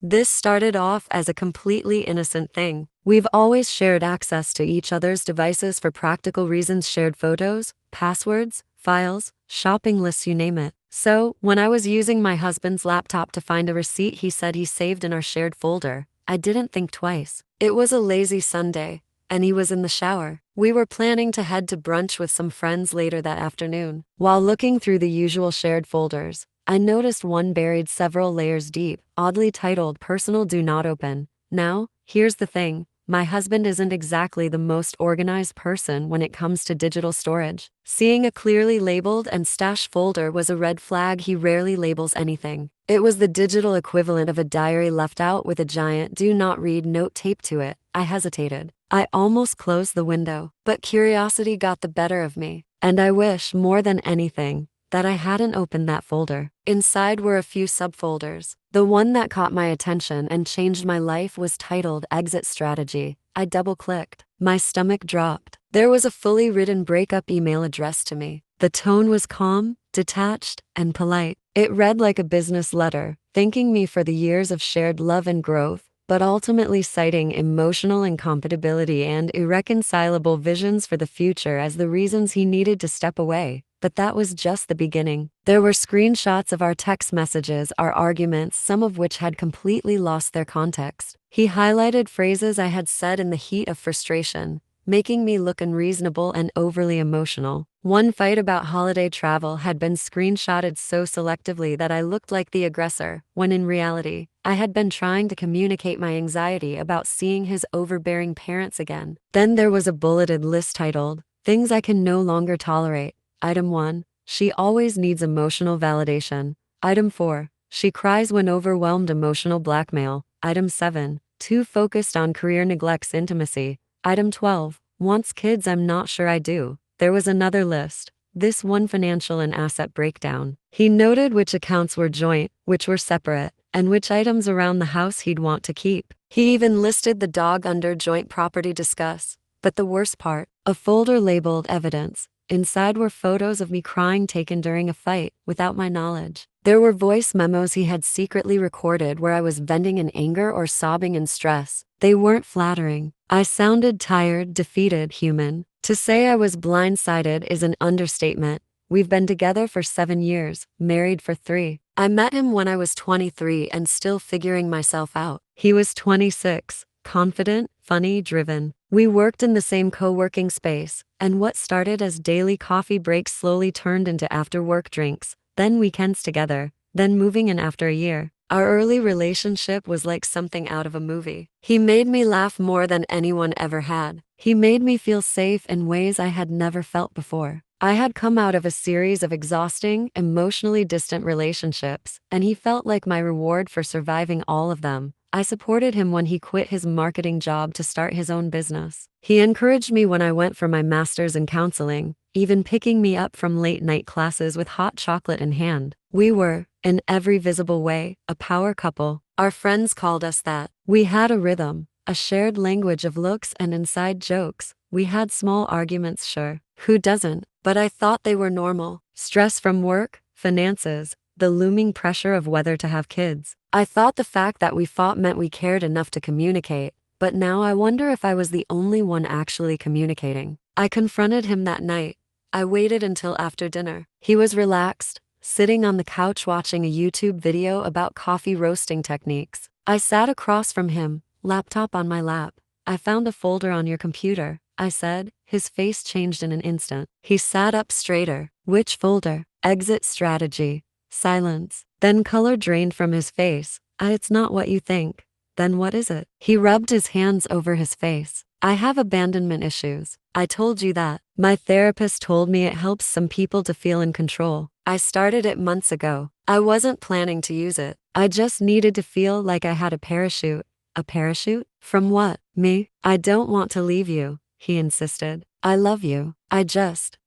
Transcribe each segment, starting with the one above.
This started off as a completely innocent thing. We've always shared access to each other's devices for practical reasons, shared photos, passwords, files, shopping lists, you name it. So, when I was using my husband's laptop to find a receipt he said he saved in our shared folder, I didn't think twice. It was a lazy Sunday, and he was in the shower. We were planning to head to brunch with some friends later that afternoon. While looking through the usual shared folders, I noticed one buried several layers deep, oddly titled Personal Do Not Open. Now, here's the thing. My husband isn't exactly the most organized person when it comes to digital storage. Seeing a clearly labeled and stashed folder was a red flag. He rarely labels anything. It was the digital equivalent of a diary left out with a giant "do not read" note taped to it. I hesitated. I almost closed the window, but curiosity got the better of me, and I wish more than anything that I hadn't opened that folder. Inside were a few subfolders. The one that caught my attention and changed my life was titled Exit Strategy. I double-clicked. My stomach dropped. There was a fully written breakup email addressed to me. The tone was calm, detached, and polite. It read like a business letter, thanking me for the years of shared love and growth, but ultimately citing emotional incompatibility and irreconcilable visions for the future as the reasons he needed to step away. But that was just the beginning. There were screenshots of our text messages, our arguments, some of which had completely lost their context. He highlighted phrases I had said in the heat of frustration, making me look unreasonable and overly emotional. One fight about holiday travel had been screenshotted so selectively that I looked like the aggressor, when in reality, I had been trying to communicate my anxiety about seeing his overbearing parents again. Then there was a bulleted list titled, Things I Can No Longer Tolerate. Item 1. She always needs emotional validation. Item 4. She cries when overwhelmed, emotional blackmail. Item 7. Too focused on career, neglects intimacy. Item 12. Wants kids, I'm not sure I do. There was another list. This one, financial and asset breakdown. He noted which accounts were joint, which were separate, and which items around the house he'd want to keep. He even listed the dog under joint property discuss. But the worst part, a folder labeled evidence. Inside were photos of me crying taken during a fight, without my knowledge. There were voice memos he had secretly recorded where I was venting in anger or sobbing in stress. They weren't flattering. I sounded tired, defeated, human. To say I was blindsided is an understatement. We've been together for 7 years, married for 3. I met him when I was 23 and still figuring myself out. He was 26, confident, funny, driven. We worked in the same co-working space, and what started as daily coffee breaks slowly turned into after-work drinks, then weekends together, then moving in after a year. Our early relationship was like something out of a movie. He made me laugh more than anyone ever had. He made me feel safe in ways I had never felt before. I had come out of a series of exhausting, emotionally distant relationships, and he felt like my reward for surviving all of them. I supported him when he quit his marketing job to start his own business. He encouraged me when I went for my master's in counseling, even picking me up from late-night classes with hot chocolate in hand. We were, in every visible way, a power couple. Our friends called us that. We had a rhythm, a shared language of looks and inside jokes. We had small arguments, sure. Who doesn't? But I thought they were normal. Stress from work, finances, the looming pressure of whether to have kids. I thought the fact that we fought meant we cared enough to communicate, but now I wonder if I was the only one actually communicating. I confronted him that night. I waited until after dinner. He was relaxed, sitting on the couch watching a YouTube video about coffee roasting techniques. I sat across from him, laptop on my lap. I found a folder on your computer, I said. His face changed in an instant. He sat up straighter. Which folder? Exit Strategy. Silence. Then color drained from his face. It's not what you think. Then what is it? He rubbed his hands over his face. I have abandonment issues. I told you that. My therapist told me it helps some people to feel in control. I started it months ago. I wasn't planning to use it. I just needed to feel like I had a parachute. A parachute? From what? Me? I don't want to leave you, he insisted. I love you.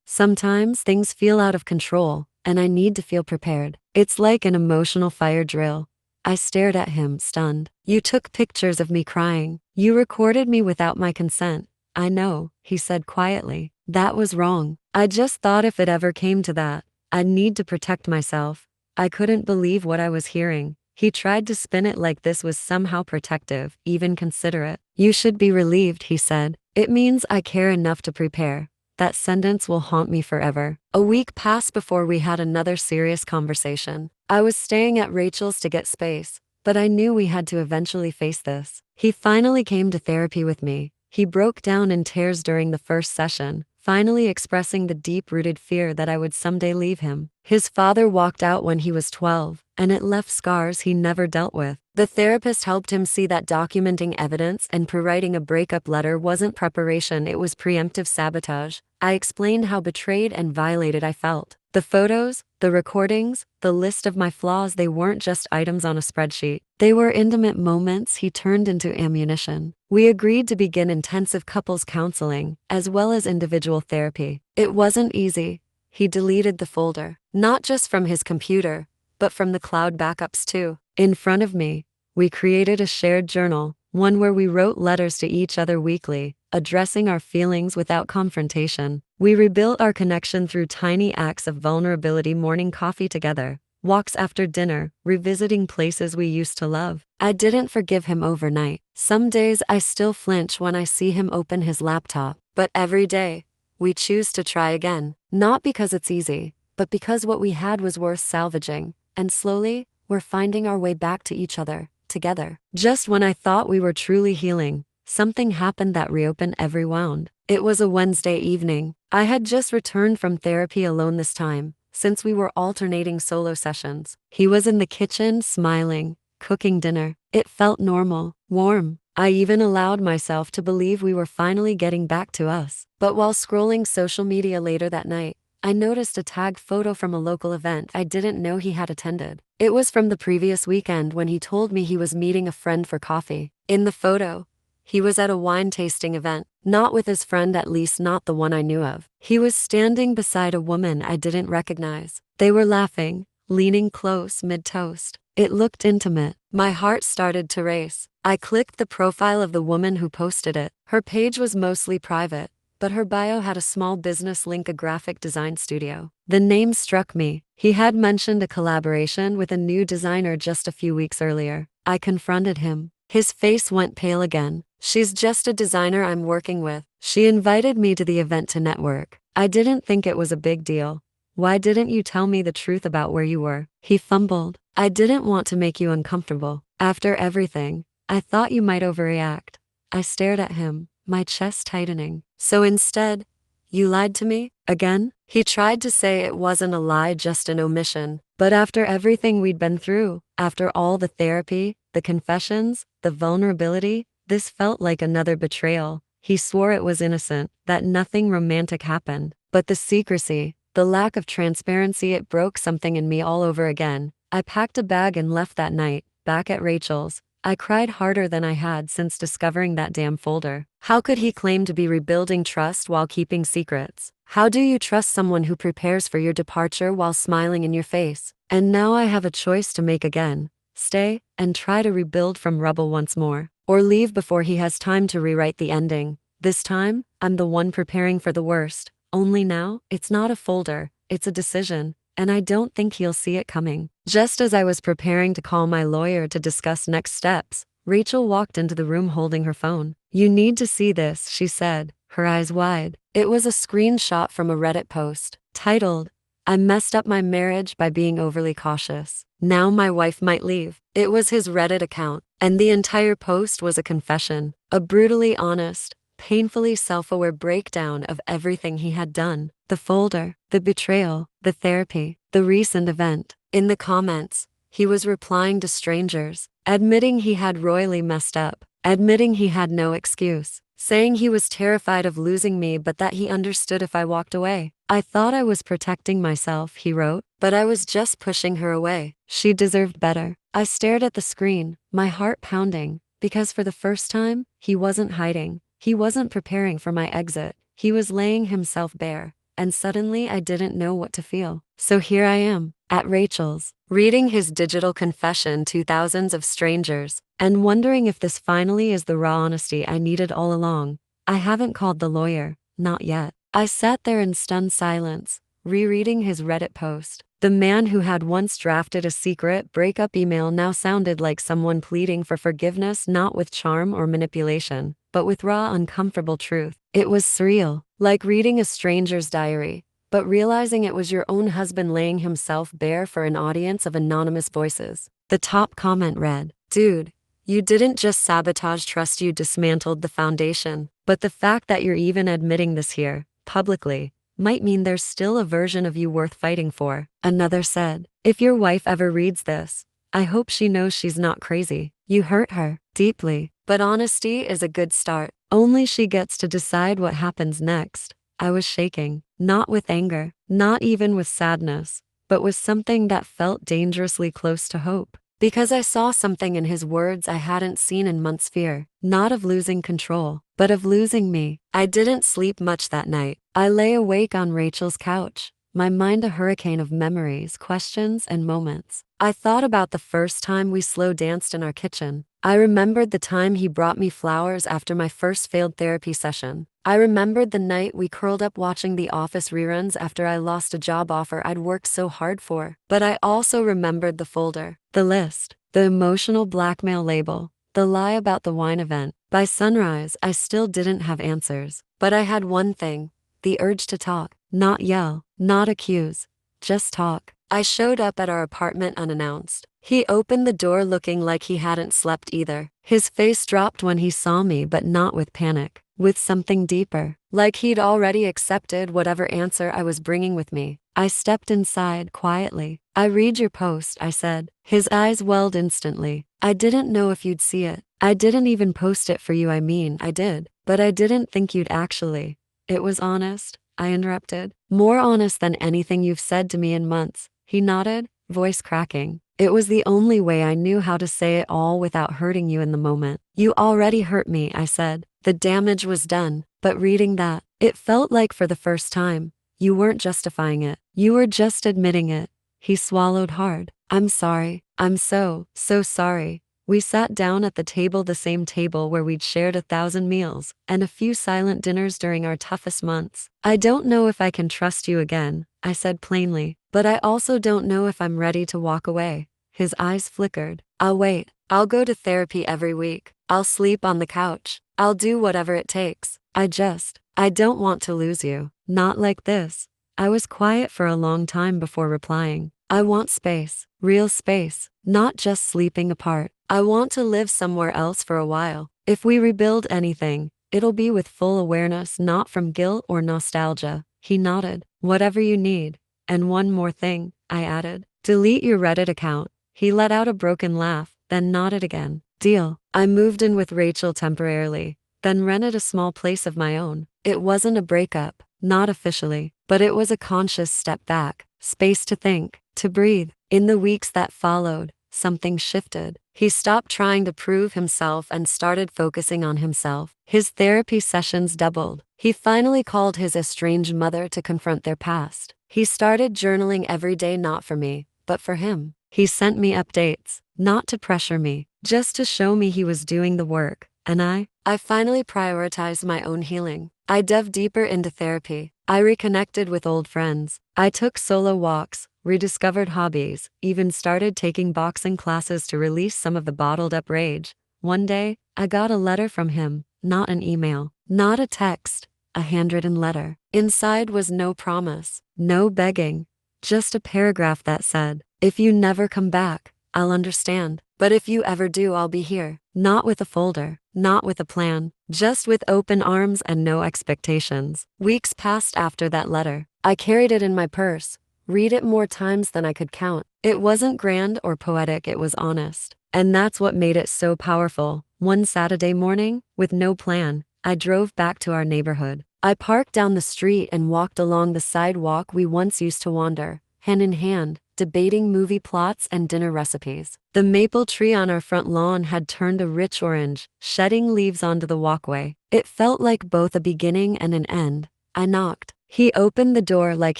Sometimes things feel out of control, and I need to feel prepared. It's like an emotional fire drill. I stared at him, stunned. You took pictures of me crying. You recorded me without my consent. I know, he said quietly. That was wrong. I just thought if it ever came to that, I'd need to protect myself. I couldn't believe what I was hearing. He tried to spin it like this was somehow protective, even considerate. "You should be relieved," he said. "It means I care enough to prepare." That sentence will haunt me forever. A week passed before we had another serious conversation. I was staying at Rachel's to get space, but I knew we had to eventually face this. He finally came to therapy with me. He broke down in tears during the first session, finally expressing the deep-rooted fear that I would someday leave him. His father walked out when he was 12, and it left scars he never dealt with. The therapist helped him see that documenting evidence and writing a breakup letter wasn't preparation, it was preemptive sabotage. I explained how betrayed and violated I felt. The photos, the recordings, the list of my flaws, they weren't just items on a spreadsheet. They were intimate moments he turned into ammunition. We agreed to begin intensive couples counseling, as well as individual therapy. It wasn't easy. He deleted the folder, not just from his computer, but from the cloud backups too. In front of me, we created a shared journal, one where we wrote letters to each other weekly, addressing our feelings without confrontation. We rebuilt our connection through tiny acts of vulnerability, morning coffee together, walks after dinner, revisiting places we used to love. I didn't forgive him overnight. Some days I still flinch when I see him open his laptop, but every day, we choose to try again. Not because it's easy, but because what we had was worth salvaging. And slowly, we're finding our way back to each other, together. Just when I thought we were truly healing, something happened that reopened every wound. It was a Wednesday evening. I had just returned from therapy alone this time, since we were alternating solo sessions. He was in the kitchen, smiling, cooking dinner. It felt normal, warm. I even allowed myself to believe we were finally getting back to us. But while scrolling social media later that night, I noticed a tagged photo from a local event I didn't know he had attended. It was from the previous weekend when he told me he was meeting a friend for coffee. In the photo, he was at a wine tasting event, not with his friend, at least not the one I knew of. He was standing beside a woman I didn't recognize. They were laughing, leaning close mid-toast. It looked intimate. My heart started to race. I clicked the profile of the woman who posted it. Her page was mostly private, but her bio had a small business link, a graphic design studio. The name struck me. He had mentioned a collaboration with a new designer just a few weeks earlier. I confronted him. His face went pale again. "She's just a designer I'm working with. She invited me to the event to network. I didn't think it was a big deal. Why didn't you tell me the truth about where you were?" He fumbled. "I didn't want to make you uncomfortable. After everything, I thought you might overreact." I stared at him, my chest tightening. "So instead, you lied to me? Again?" He tried to say it wasn't a lie, just an omission. But after everything we'd been through, after all the therapy, the confessions, the vulnerability, this felt like another betrayal. He swore it was innocent, that nothing romantic happened. But the secrecy, the lack of transparency, it broke something in me all over again. I packed a bag and left that night, back at Rachel's. I cried harder than I had since discovering that damn folder. How could he claim to be rebuilding trust while keeping secrets? How do you trust someone who prepares for your departure while smiling in your face? And now I have a choice to make again. Stay and try to rebuild from rubble once more, or leave before he has time to rewrite the ending. This time, I'm the one preparing for the worst. Only now, it's not a folder, it's a decision, and I don't think he'll see it coming. Just as I was preparing to call my lawyer to discuss next steps, Rachel walked into the room holding her phone. "You need to see this," she said, her eyes wide. It was a screenshot from a Reddit post, titled, "I messed up my marriage by being overly cautious. Now my wife might leave." It was his Reddit account, and the entire post was a confession, a brutally honest, painfully self-aware breakdown of everything he had done. The folder, the betrayal, the therapy, the recent event. In the comments, he was replying to strangers, admitting he had royally messed up, admitting he had no excuse, saying he was terrified of losing me but that he understood if I walked away. "I thought I was protecting myself," he wrote, "but I was just pushing her away. She deserved better." I stared at the screen, my heart pounding, because for the first time, he wasn't hiding. He wasn't preparing for my exit. He was laying himself bare, and suddenly I didn't know what to feel. So here I am, at Rachel's, reading his digital confession to thousands of strangers, and wondering if this finally is the raw honesty I needed all along. I haven't called the lawyer, not yet. I sat there in stunned silence, rereading his Reddit post. The man who had once drafted a secret breakup email now sounded like someone pleading for forgiveness, not with charm or manipulation, but with raw, uncomfortable truth. It was surreal, like reading a stranger's diary, but realizing it was your own husband laying himself bare for an audience of anonymous voices. The top comment read, "Dude, you didn't just sabotage trust, you dismantled the foundation. But the fact that you're even admitting this here, publicly, might mean there's still a version of you worth fighting for." Another said, "If your wife ever reads this, I hope she knows she's not crazy. You hurt her deeply, but honesty is a good start. Only she gets to decide what happens next." I was shaking, not with anger, not even with sadness, but with something that felt dangerously close to hope. Because I saw something in his words I hadn't seen in months, fear, not of losing control, but of losing me. I didn't sleep much that night. I lay awake on Rachel's couch, my mind a hurricane of memories, questions, and moments. I thought about the first time we slow danced in our kitchen. I remembered the time he brought me flowers after my first failed therapy session. I remembered the night we curled up watching The Office reruns after I lost a job offer I'd worked so hard for. But I also remembered the folder, the list, the emotional blackmail label, the lie about the wine event. By sunrise, I still didn't have answers. But I had one thing, the urge to talk, not yell, not accuse, just talk. I showed up at our apartment unannounced. He opened the door looking like he hadn't slept either. His face dropped when he saw me, but not with panic, with something deeper, like he'd already accepted whatever answer I was bringing with me. I stepped inside quietly. "I read your post," I said. His eyes welled instantly. "I didn't know if you'd see it. I didn't even post it for you. I mean, I did, but I didn't think you'd actually." "It was honest," I interrupted. "More honest than anything you've said to me in months." He nodded, voice cracking. "It was the only way I knew how to say it all without hurting you in the moment." "You already hurt me," I said. "The damage was done." But reading that, it felt like for the first time, you weren't justifying it. You were just admitting it. He swallowed hard. "I'm sorry. I'm so sorry." We sat down at the table, the same table where we'd shared 1,000 meals and a few silent dinners during our toughest months. "I don't know if I can trust you again," I said plainly, "but I also don't know if I'm ready to walk away." His eyes flickered. "I'll wait. I'll go to therapy every week. I'll sleep on the couch. I'll do whatever it takes. I don't want to lose you. Not like this." I was quiet for a long time before replying. "I want space, real space, not just sleeping apart. I want to live somewhere else for a while. If we rebuild anything, it'll be with full awareness, not from guilt or nostalgia." He nodded. "Whatever you need. And one more thing," I added. "Delete your Reddit account." He let out a broken laugh, then nodded again. "Deal." I moved in with Rachel temporarily, then rented a small place of my own. It wasn't a breakup, not officially, but it was a conscious step back, space to think, to breathe. In the weeks that followed, something shifted. He stopped trying to prove himself and started focusing on himself. His therapy sessions doubled. He finally called his estranged mother to confront their past. He started journaling every day, not for me, but for him. He sent me updates, not to pressure me, just to show me he was doing the work. And I finally prioritized my own healing. I dove deeper into therapy. I reconnected with old friends. I took solo walks, rediscovered hobbies, even started taking boxing classes to release some of the bottled up rage. One day, I got a letter from him, not an email, not a text, a handwritten letter. Inside was no promise, no begging, just a paragraph that said, "If you never come back, I'll understand. But if you ever do, I'll be here." Not with a folder, not with a plan, just with open arms and no expectations. Weeks passed after that letter. I carried it in my purse, read it more times than I could count. It wasn't grand or poetic, it was honest. And that's what made it so powerful. One Saturday morning, with no plan, I drove back to our neighborhood. I parked down the street and walked along the sidewalk we once used to wander, hand in hand, debating movie plots and dinner recipes. The maple tree on our front lawn had turned a rich orange, shedding leaves onto the walkway. It felt like both a beginning and an end. I knocked. He opened the door like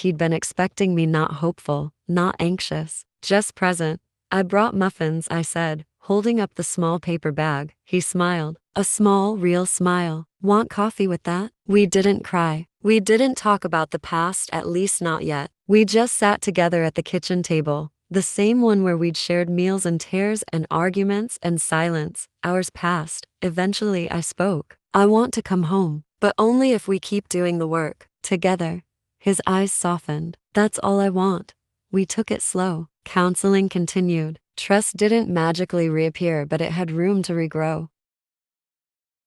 he'd been expecting me, not hopeful, not anxious, just present. "I brought muffins," I said, Holding up the small paper bag, he smiled. A small, real smile. Want coffee with that? We didn't cry. We didn't talk about the past, at least not yet. We just sat together at the kitchen table. The same one where we'd shared meals and tears and arguments and silence. Hours passed. Eventually I spoke. I want to come home, but only if we keep doing the work together. His eyes softened. That's all I want. We took it slow. Counseling continued. Trust didn't magically reappear, but it had room to regrow.